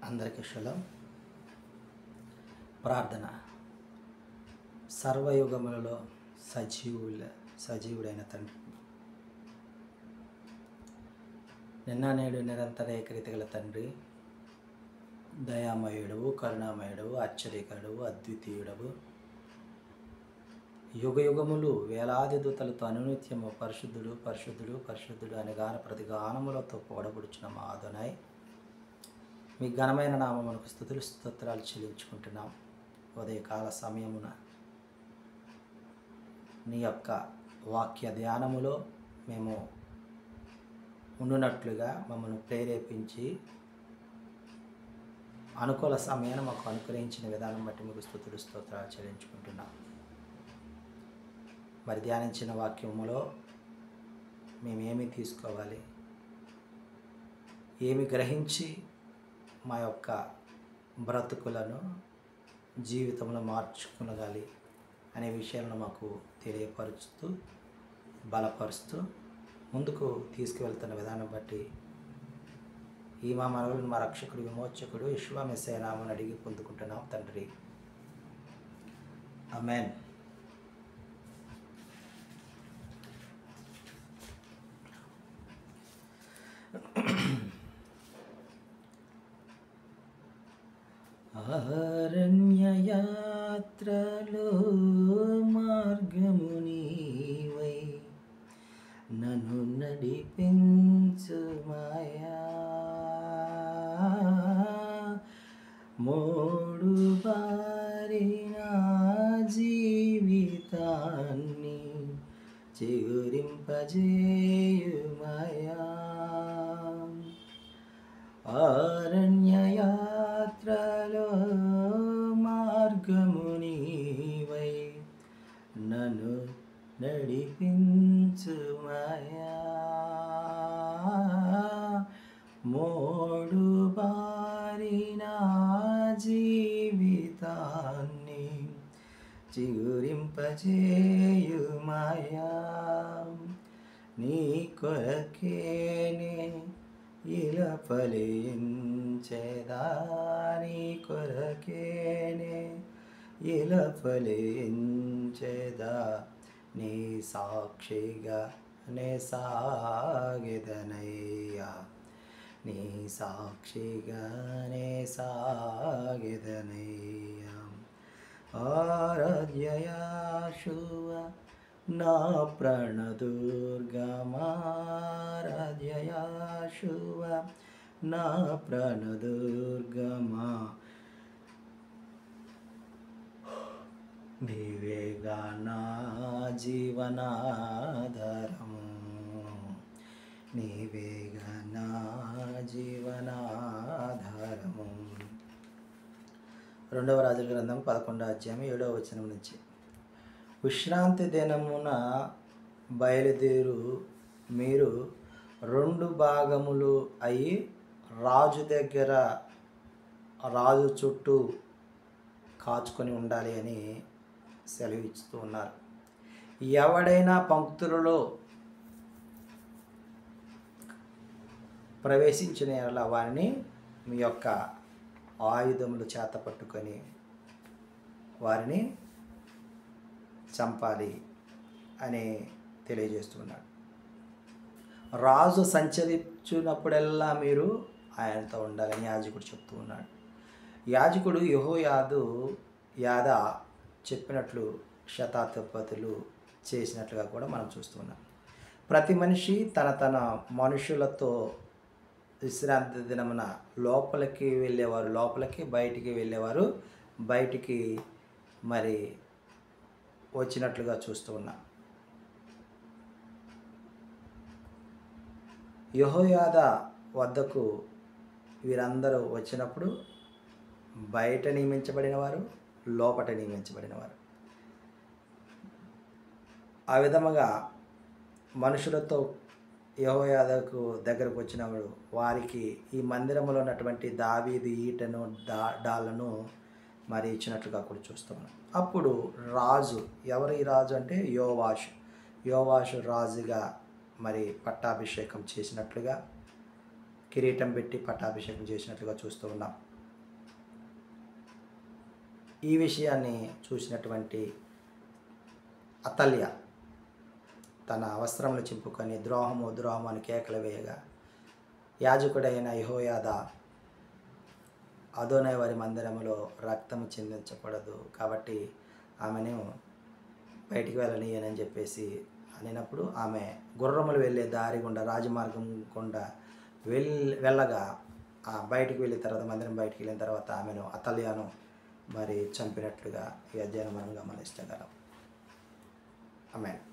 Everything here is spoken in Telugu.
అందరికీ శుభం. ప్రార్థన. సర్వయుగములలో సజీవుడైన తండ్రి, నిన్న నేడు నిరంతర ఏకరీతి గల తండ్రి, దయామయుడవు, కరుణామయుడవు, ఆశ్చర్యకరుడవు, అద్వితీయుడవు, యుగ యుగములు వేలాది దూతలతో అనునిత్యము పరిశుద్ధుడు పరిశుద్ధుడు పరిశుద్ధుడు అని ప్రతిగానములతో పొగడబడుచున్న మా అదోనాయ్, మీ ఘనమైన నామమునకు స్తుతులు స్తోత్రాలు చెల్లించుకుంటున్నాం. ఉదయకాల సమయమున నీ యొక్క వాక్య ధ్యానములో మేము ఉండునట్లుగా మమ్మల్ని ప్రేరేపించి అనుకూల సమయాన్ని మాకు అనుగ్రహించిన విధానం బట్టి మీకు స్తుతులు స్తోత్రాలు చెల్లించుకుంటున్నాం. మరి ధ్యానించిన వాక్యములో మేమేమి తీసుకోవాలి, ఏమి గ్రహించి మా యొక్క బ్రతుకులను జీవితంలో మార్చుకునగాలి అనే విషయాలను మాకు తెలియపరుస్తూ బలపరుస్తూ ముందుకు తీసుకువెళ్తున్న విధానం బట్టి ఈ మా మనవులను మా రక్షకుడు విమోచకుడు యేషువా మెస్సీయ నామమున అడిగి పొందుకుంటున్నాం తండ్రి, ఆమేన్. అరణ్యయాత్రలో మార్గము నీవై నన్ను నడిపించుమయా, మోడు బారిన జీవితాన్ని చిగురింపజేయుమయా. అరణ్యయాత్రలో మార్గము నీవై నన్ను నడిపించుమయా, మోడు బారిన జీవితాన్ని చిగురింపజేయుమయా. నీ కొరకేనే ఇలా ఫలించేదా, నీ కొరకేనే ఇలా ఫలించేదా, నీ సాక్షిగా నే సాగెదనయ్యా, నీ సాక్షిగా నే సాగెదనయ్యా. ఆరాధ్య యేషువా నా ప్రాణదుర్గమా, ఆరాధ్య యేషువా నా ప్రాణదుర్గమా, నీవేగా నా జీవనాధారము, నీవేగా నా జీవనాధారము. 2వ రాజుల గ్రంథం 11వ అధ్యాయం 7వ వచనం నుంచి. విశ్రాంతి దినమున బయలుదేరు మీరు 2 భాగములు అయి రాజు దగ్గర రాజు చుట్టూ కాచుకొని ఉండాలి అని సెలవిస్తూ ఉన్నారు. ఎవడైనా పంక్తులలో ప్రవేశించిన యెడల వారిని మీ యొక్క ఆయుధములు చేత పట్టుకొని వారిని చంపాలి అని తెలియజేస్తున్నాడు. రాజు సంచరించినప్పుడల్లా మీరు ఆయనతో ఉండాలని యాజకుడు చెప్తూ ఉన్నాడు. యాజకుడు యెహోయాదా చెప్పినట్లు శతాధిపతులు చేసినట్లుగా కూడా మనం చూస్తున్నాం. ప్రతి మనిషి తన మనుషులతో విశ్రాంతి దినమున లోపలికి వెళ్ళేవారు లోపలికి, బయటికి వెళ్ళేవారు బయటికి మరి వచ్చినట్లుగా చూస్తూ ఉన్నాం. యెహోయాదా వద్దకు వీరందరూ వచ్చినప్పుడు బయట నియమించబడిన వారు, లోపట నియమించబడిన వారు. ఆ విధముగా మనుషులతో యెహోయాదాకు దగ్గరకు వచ్చినప్పుడు వారికి ఈ మందిరంలో ఉన్నటువంటి దావీదు ఈటను డాలను మరి ఇచ్చినట్లుగా కూడా చూస్తున్నాం. అప్పుడు రాజు, ఎవరు ఈ రాజు అంటే యోవాషు రాజుగా మరి పట్టాభిషేకం చేసినట్లుగా, కిరీటం పెట్టి పట్టాభిషేకం చేసినట్లుగా చూస్తూ ఉన్నాం. ఈ విషయాన్ని చూసినటువంటి అతల్య తన వస్త్రములు చింపుకొని ద్రోహము ద్రోహము అని కేకలు వేయగా యాజకుడైన యెహోయాదా అదోనై వారి మందిరములో రక్తము చిందించకూడదు కాబట్టి ఆమెను బయటికి వెళ్ళనీయనని చెప్పేసి అనినప్పుడు ఆమె గుర్రములు వెళ్ళే దారి గుండా రాజమార్గం గుండా వెళ్ళగా బయటికి వెళ్ళిన తర్వాత మందిరం బయటికి వెళ్ళిన తర్వాత ఆమెను అతల్యను మరి చంపినట్లుగా ఈ అధ్యాయం మనం గమనించగలం. ఆమేన్.